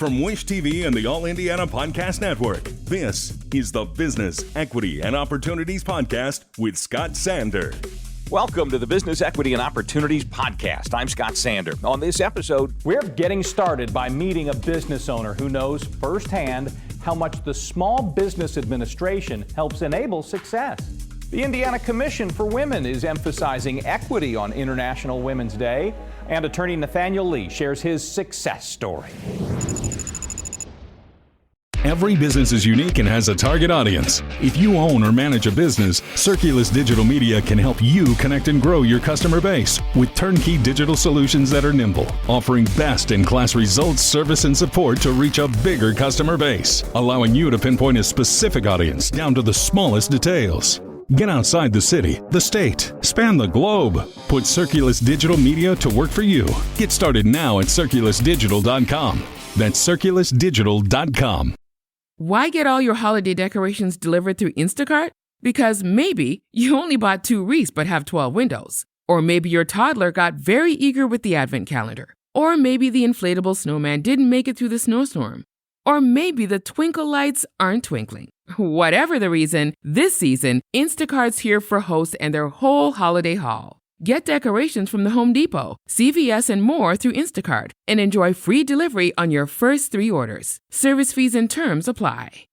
From Wish TV and the All Indiana Podcast Network, this is the Business, Equity, and Opportunities Podcast with Scott Sander. Welcome to the Business, Equity, and Opportunities Podcast. I'm Scott Sander. On this episode, we're getting started by meeting a business owner who knows firsthand how much the Small Business Administration helps enable success. The Indiana Commission for Women is emphasizing equity on International Women's Day, and attorney Nathaniel Lee shares his success story. Every business is unique and has a target audience. If you own or manage a business, Circulus Digital Media can help you connect and grow your customer base with turnkey digital solutions that are nimble, offering best-in-class results, service, and support to reach a bigger customer base, allowing you to pinpoint a specific audience down to the smallest details. Get outside the city, the state, span the globe. Put Circulus Digital Media to work for you. Get started now at circulusdigital.com. That's circulusdigital.com. Why get all your holiday decorations delivered through Instacart? Because maybe you only bought 2 wreaths but have 12 windows. Or maybe your toddler got very eager with the advent calendar. Or maybe the inflatable snowman didn't make it through the snowstorm. Or maybe the twinkle lights aren't twinkling. Whatever the reason, this season, Instacart's here for hosts and their whole holiday haul. Get decorations from the Home Depot, CVS, and more through Instacart, and enjoy free delivery on your first 3 orders. Service fees and terms apply.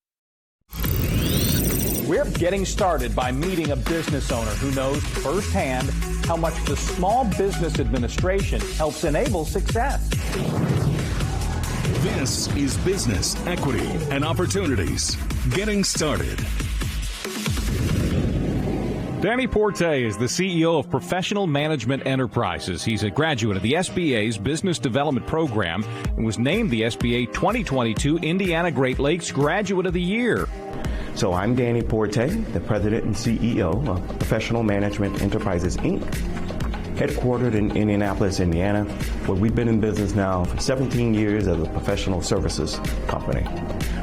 We're getting started by meeting a business owner who knows firsthand how much the Small Business Administration helps enable success. This is Business, Equity, and Opportunities. Getting started. Danny Porte is the CEO of Professional Management Enterprises. He's a graduate of the SBA's Business Development Program and was named the SBA 2022 Indiana Great Lakes Graduate of the Year. So I'm Danny Porte, the President and CEO of Professional Management Enterprises, Inc., headquartered in Indianapolis, Indiana, where we've been in business now for 17 years as a professional services company.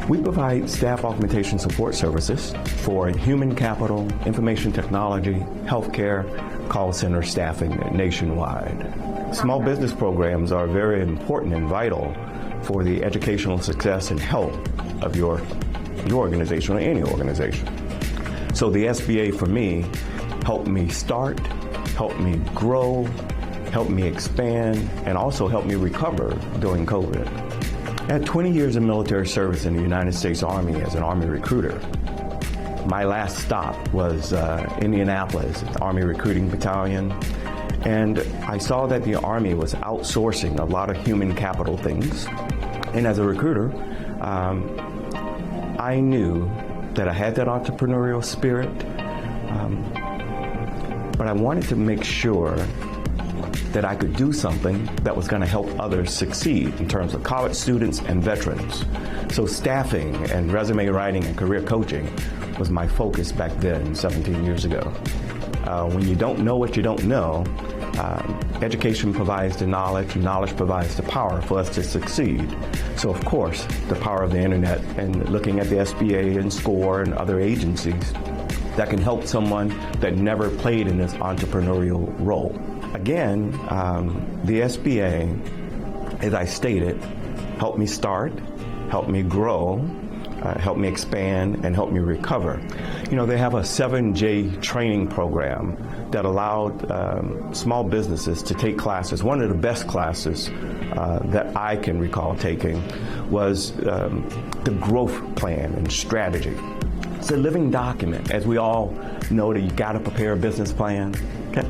We provide staff augmentation support services for human capital, information technology, healthcare, call center staffing nationwide. Small business programs are very important and vital for the educational success and health of your organization or any organization. So the SBA for me helped me start, helped me grow, helped me expand, and also helped me recover during COVID. I had 20 years of military service in the United States Army as an Army recruiter. My last stop was Indianapolis, the Army Recruiting Battalion, and I saw that the Army was outsourcing a lot of human capital things. And as a recruiter, I knew that I had that entrepreneurial spirit, but I wanted to make sure that I could do something that was going to help others succeed in terms of college students and veterans. So staffing and resume writing and career coaching was my focus back then, 17 years ago. When you don't know what you don't know, education provides the knowledge, and knowledge provides the power for us to succeed. So of course, the power of the internet and looking at the SBA and SCORE and other agencies that can help someone that never played in this entrepreneurial role. Again, the SBA, as I stated, helped me start, helped me grow, helped me expand, and helped me recover. You know, they have a 7J training program that allowed small businesses to take classes. One of the best classes that I can recall taking was the growth plan and strategy. It's a living document. As we all know that you got to prepare a business plan. Okay?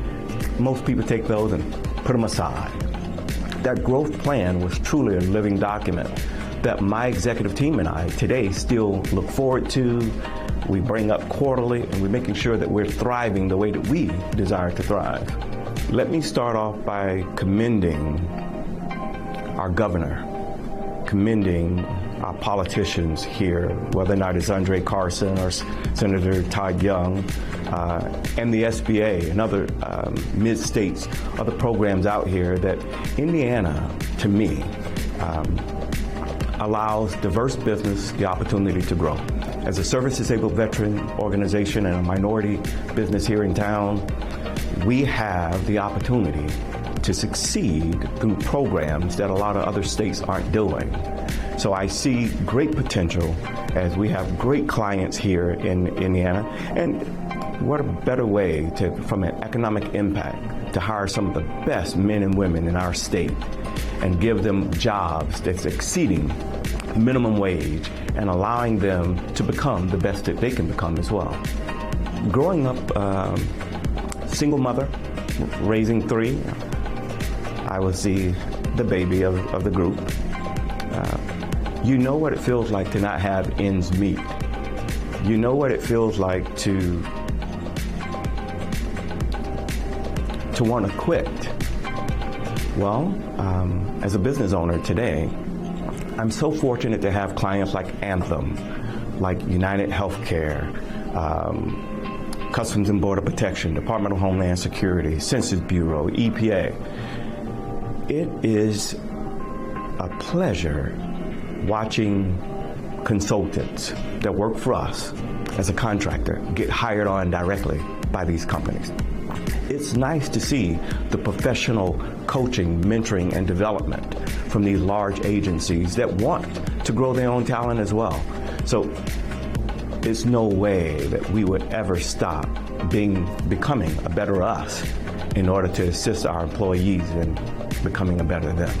Most people take those and put them aside. That growth plan was truly a living document that my executive team and I today still look forward to. We bring up quarterly, and we're making sure that we're thriving the way that we desire to thrive. Let me start off by commending our governor, commending our politicians here, whether or not it's Andre Carson or Senator Todd Young, and the SBA and other mid-states, other programs out here that Indiana, to me, allows diverse business the opportunity to grow. As a service-disabled veteran organization and a minority business here in town, we have the opportunity to succeed through programs that a lot of other states aren't doing. So I see great potential as we have great clients here in Indiana. And what a better way to, from an economic impact, to hire some of the best men and women in our state and give them jobs that's exceeding minimum wage and allowing them to become the best that they can become as well. Growing up, single mother, raising 3, I was the baby of the group. You know what it feels like to not have ends meet. You know what it feels like to want to quit. Well, as a business owner today, I'm so fortunate to have clients like Anthem, like United Healthcare, Customs and Border Protection, Department of Homeland Security, Census Bureau, EPA. It is a pleasure watching consultants that work for us as a contractor get hired on directly by these companies. It's nice to see the professional coaching, mentoring, and development from these large agencies that want to grow their own talent as well. So there's no way that we would ever stop becoming a better us in order to assist our employees in becoming a better them.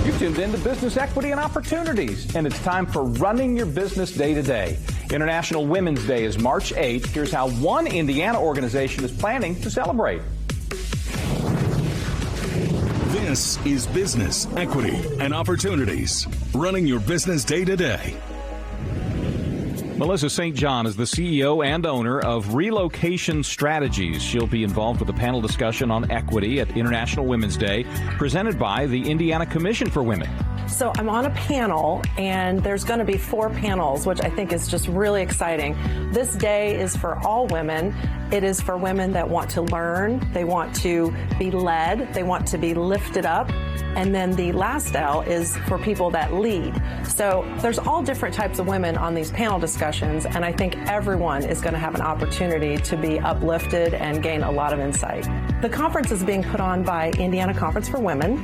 You've tuned in to Business Equity and Opportunities, and it's time for Running Your Business Day to Day. International Women's Day is March 8th. Here's how one Indiana organization is planning to celebrate. This is Business Equity and Opportunities. Running your business day to day. Melissa St. John is the CEO and owner of Relocation Strategies. She'll be involved with a panel discussion on equity at International Women's Day, presented by the Indiana Commission for Women. So I'm on a panel, and there's going to be 4 panels, which I think is just really exciting. This day is for all women. It is for women that want to learn, they want to be led, they want to be lifted up. And then the last L is for people that lead. So there's all different types of women on these panel discussions, and I think everyone is going to have an opportunity to be uplifted and gain a lot of insight. The conference is being put on by Indiana Conference for Women.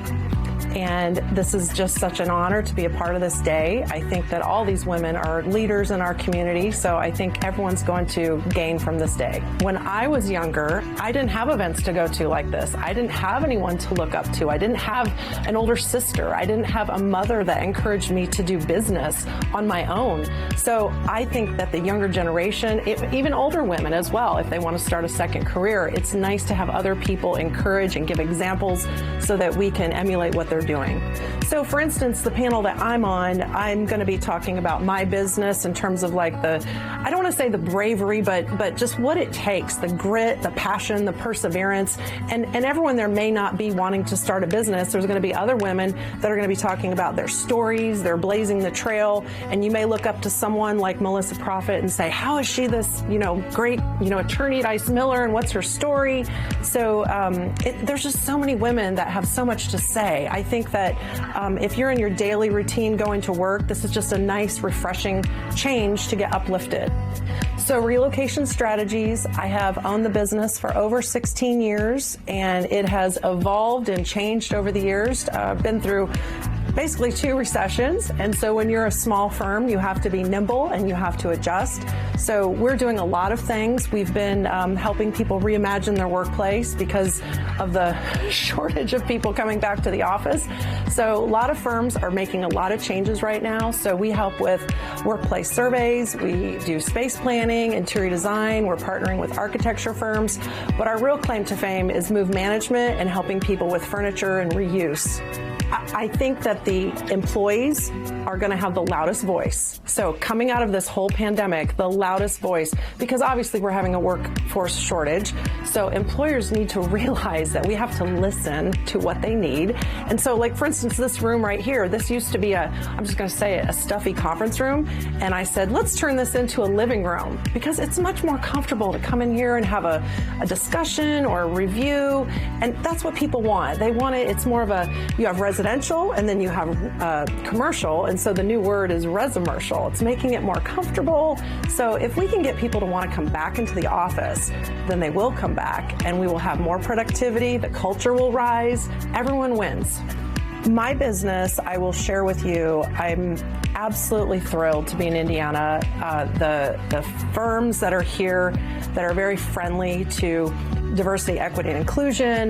And this is just such an honor to be a part of this day. I think that all these women are leaders in our community, so I think everyone's going to gain from this day. When I was younger, I didn't have events to go to like this. I didn't have anyone to look up to. I didn't have an older sister. I didn't have a mother that encouraged me to do business on my own. So I think that the younger generation, even older women as well, if they want to start a second career, it's nice to have other people encourage and give examples so that we can emulate what they're doing. So for instance, the panel that I'm on, I'm going to be talking about my business in terms of like I don't want to say the bravery, but just what it takes, the grit, the passion, the perseverance, and everyone there may not be wanting to start a business. There's going to be other women that are going to be talking about their stories, they're blazing the trail, and you may look up to someone like Melissa Prophet and say, how is she this, great, attorney at Ice Miller, and what's her story? So there's just so many women that have so much to say. I think that if you're in your daily routine going to work, this is just a nice, refreshing change to get uplifted. So Relocation Strategies, I have owned the business for over 16 years, and it has evolved and changed over the years. Been through basically 2 recessions. And so when you're a small firm, you have to be nimble and you have to adjust. So we're doing a lot of things. We've been helping people reimagine their workplace because of the shortage of people coming back to the office. So a lot of firms are making a lot of changes right now. So we help with workplace surveys. We do space planning, interior design. We're partnering with architecture firms. But our real claim to fame is move management and helping people with furniture and reuse. I think that the employees are going to have the loudest voice. So coming out of this whole pandemic, the loudest voice, because obviously we're having a workforce shortage. So employers need to realize that we have to listen to what they need. And so like, for instance, this room right here, this used to be I'm just going to say it, a stuffy conference room. And I said, let's turn this into a living room because it's much more comfortable to come in here and have a discussion or a review. And that's what people want. They want it. It's more of you have residents residential, and then you have commercial, and so the new word is residential. It's making it more comfortable. So if we can get people to want to come back into the office, then they will come back, and we will have more productivity, the culture will rise, everyone wins. My business, I will share with you, I'm absolutely thrilled to be in Indiana. The firms that are here that are very friendly to diversity, equity, and inclusion.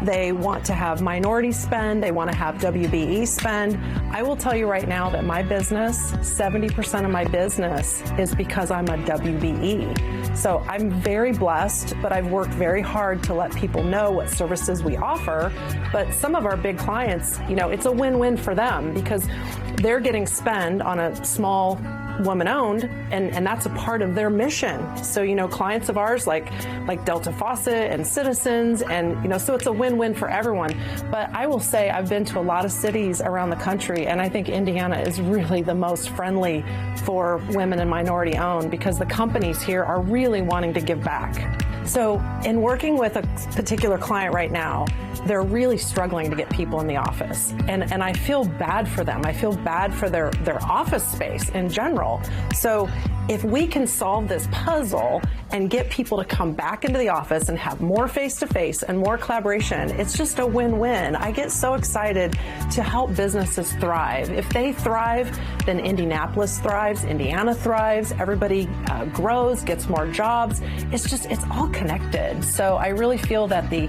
They want to have minority spend. They want to have WBE spend. I will tell you right now that my business, 70% of my business is because I'm a WBE. So I'm very blessed, but I've worked very hard to let people know what services we offer. But some of our big clients, it's a win-win for them because they're getting spend on a small woman-owned, and that's a part of their mission. So, clients of ours like Delta Faucet and Citizens, and, so it's a win-win for everyone. But I will say I've been to a lot of cities around the country, and I think Indiana is really the most friendly for women and minority-owned because the companies here are really wanting to give back. So in working with a particular client right now, they're really struggling to get people in the office. And I feel bad for them. I feel bad for their office space in general. So if we can solve this puzzle and get people to come back into the office and have more face-to-face and more collaboration, it's just a win-win. I get so excited to help businesses thrive. If they thrive, then Indianapolis thrives, Indiana thrives, everybody grows, gets more jobs. It's all connected. So I really feel that the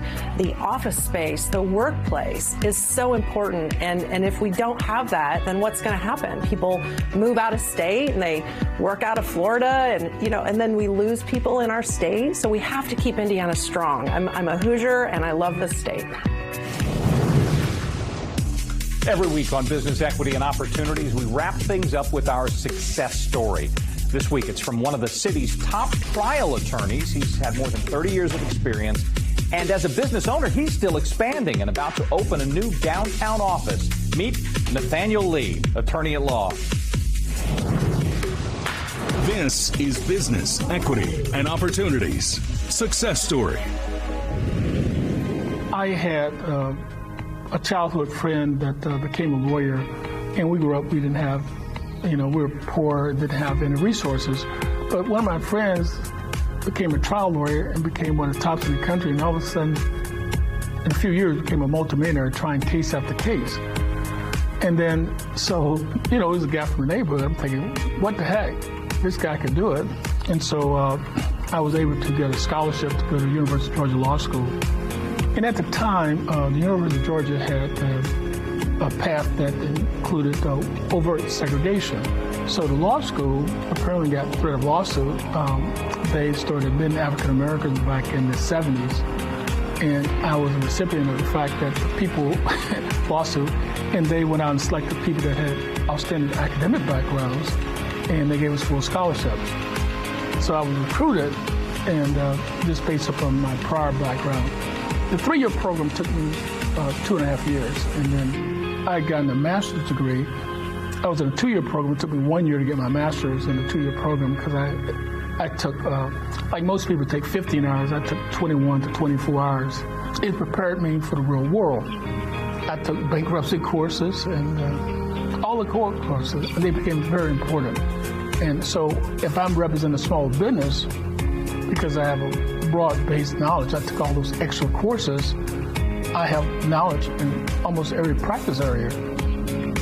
office space, the workplace is so important. And if we don't have that, then what's going to happen? People move out of state and they work out of Florida, and then we lose people in our state. So we have to keep Indiana strong. I'm a Hoosier and I love this state. Every week on Business Equity and Opportunities, we wrap things up with our success story. This week, it's from one of the city's top trial attorneys. He's had more than 30 years of experience. And as a business owner, he's still expanding and about to open a new downtown office. Meet Nathaniel Lee, attorney at law. This is Business, Equity, and Opportunities Success Story. I had a childhood friend that became a lawyer, and we grew up, we didn't have, we were poor, didn't have any resources. But one of my friends became a trial lawyer and became one of the tops in the country, and all of a sudden, in a few years, became a multimillionaire trying case after case. And then, so, it was a guy from the neighborhood. I'm thinking, what the heck? This guy could do it. And so I was able to get a scholarship to go to the University of Georgia Law School. And at the time, the University of Georgia had a path that included overt segregation. So the law school apparently got rid of lawsuit. They started admitting African Americans back in the 70s. And I was a recipient of the fact that people lawsuit, and they went out and selected people that had outstanding academic backgrounds, and they gave us full scholarships. So I was recruited, and just based upon my prior background. The 3-year program took me 2.5 years, and then I had gotten a master's degree. I was in a 2-year program. It took me 1 year to get my master's in the 2-year program because I took, like most people take 15 hours, I took 21 to 24 hours. It prepared me for the real world. I took bankruptcy courses and all the court courses, and they became very important. And so if I'm representing a small business, because I have a broad-based knowledge, I took all those extra courses, I have knowledge in almost every practice area.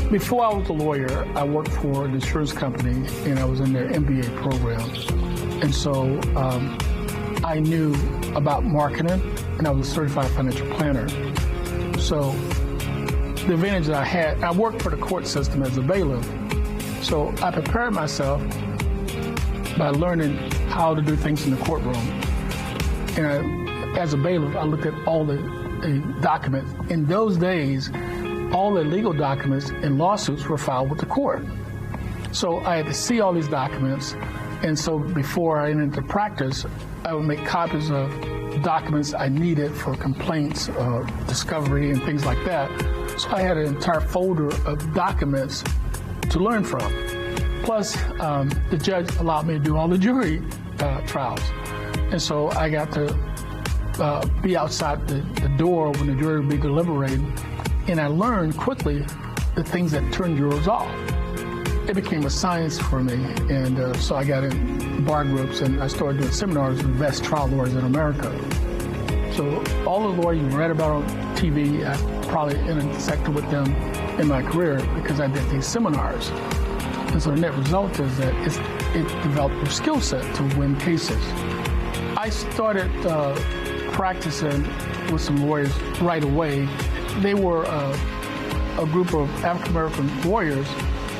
Before I was a lawyer, I worked for an insurance company, and I was in their MBA program. And so I knew about marketing, and I was a certified financial planner. So the advantage that I had, I worked for the court system as a bailiff. So I prepared myself by learning how to do things in the courtroom. And as a bailiff, I looked at all the documents. In those days, all the legal documents and lawsuits were filed with the court. So I had to see all these documents. And so before I entered into practice, I would make copies of documents I needed for complaints, discovery, and things like that. So I had an entire folder of documents to learn from. Plus, the judge allowed me to do all the jury trials. And so I got to be outside the door when the jury would be deliberating And I learned quickly the things that turned yours off. It became a science for me, and so I got in bar groups, and I started doing seminars with the best trial lawyers in America. So all the lawyers you read about on TV, I probably intersected with them in my career because I did these seminars. And so the net result is that it developed your skill set to win cases. I started practicing with some lawyers right away. They were a group of African American lawyers,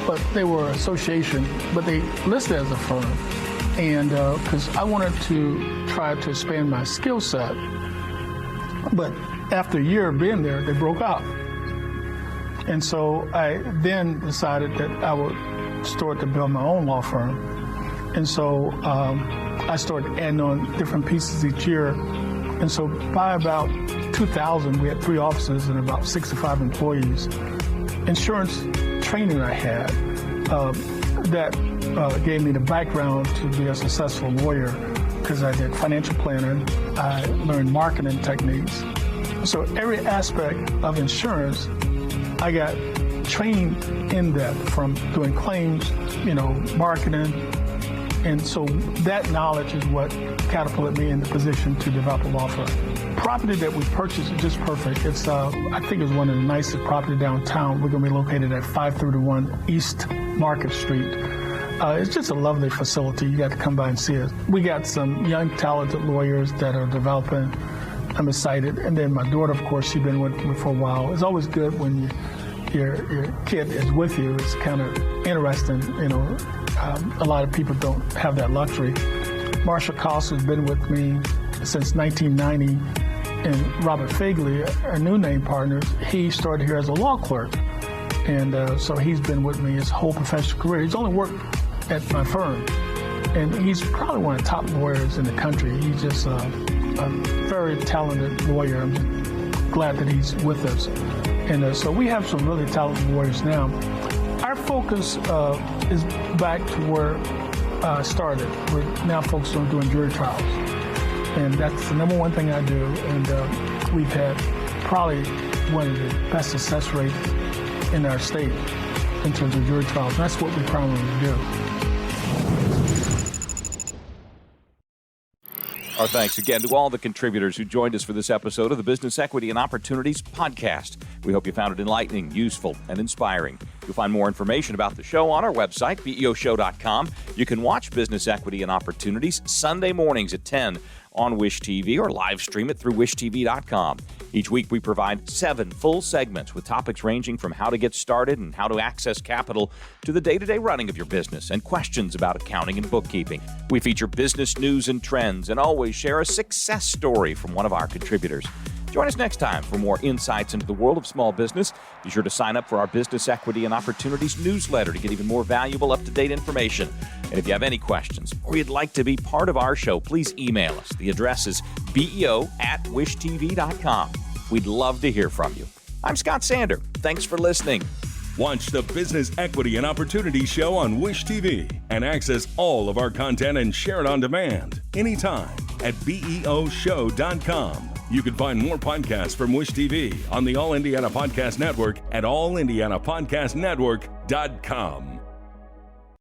but they were an association, but they listed as a firm. And because I wanted to try to expand my skill set, but after a year of being there, they broke up. And so I then decided that I would start to build my own law firm. And so I started adding on different pieces each year. And so by about 2000, we had 3 offices and about 65 employees. Insurance training I had that gave me the background to be a successful lawyer because I did financial planning, I learned marketing techniques. So every aspect of insurance, I got trained in that, from doing claims, marketing. And so that knowledge is what catapulted me in the position to develop a law firm. Property that we purchased is just perfect. It's, I think it's one of the nicest property downtown. We're going to be located at 531 East Market Street. It's just a lovely facility. You got to come by and see it. We got some young, talented lawyers that are developing. I'm excited. And then my daughter, of course, she's been with me for a while. It's always good when your kid is with you. It's kind of interesting, a lot of people don't have that luxury. Marsha Koss has been with me since 1990, and Robert Fagley, our new name partner, he started here as a law clerk. And so he's been with me his whole professional career. He's only worked at my firm, and he's probably one of the top lawyers in the country. He's just a very talented lawyer. I'm glad that he's with us. And so we have some really talented lawyers now. Our focus is back to where I started. We're now focused on doing jury trials. And that's the number one thing I do. And we've had probably one of the best success rates in our state in terms of jury trials. And that's what we primarily do. Our thanks again to all the contributors who joined us for this episode of the Business Equity and Opportunities podcast. We hope you found it enlightening, useful, and inspiring. You'll find more information about the show on our website, BEOshow.com. You can watch Business Equity and Opportunities Sunday mornings at 10 on Wish TV or live stream it through wishtv.com. Each week we provide 7 full segments with topics ranging from how to get started and how to access capital to the day-to-day running of your business and questions about accounting and bookkeeping. We feature business news and trends and always share a success story from one of our contributors. Join us next time for more insights into the world of small business. Be sure to sign up for our Business Equity and Opportunities newsletter to get even more valuable, up-to-date information. And if you have any questions or you'd like to be part of our show, please email us. The address is beo@wishtv.com. We'd love to hear from you. I'm Scott Sander. Thanks for listening. Watch the Business Equity and Opportunities show on Wish TV and access all of our content and share it on demand anytime at BEOshow.com. You can find more podcasts from Wish TV on the All Indiana Podcast Network at allindianapodcastnetwork.com.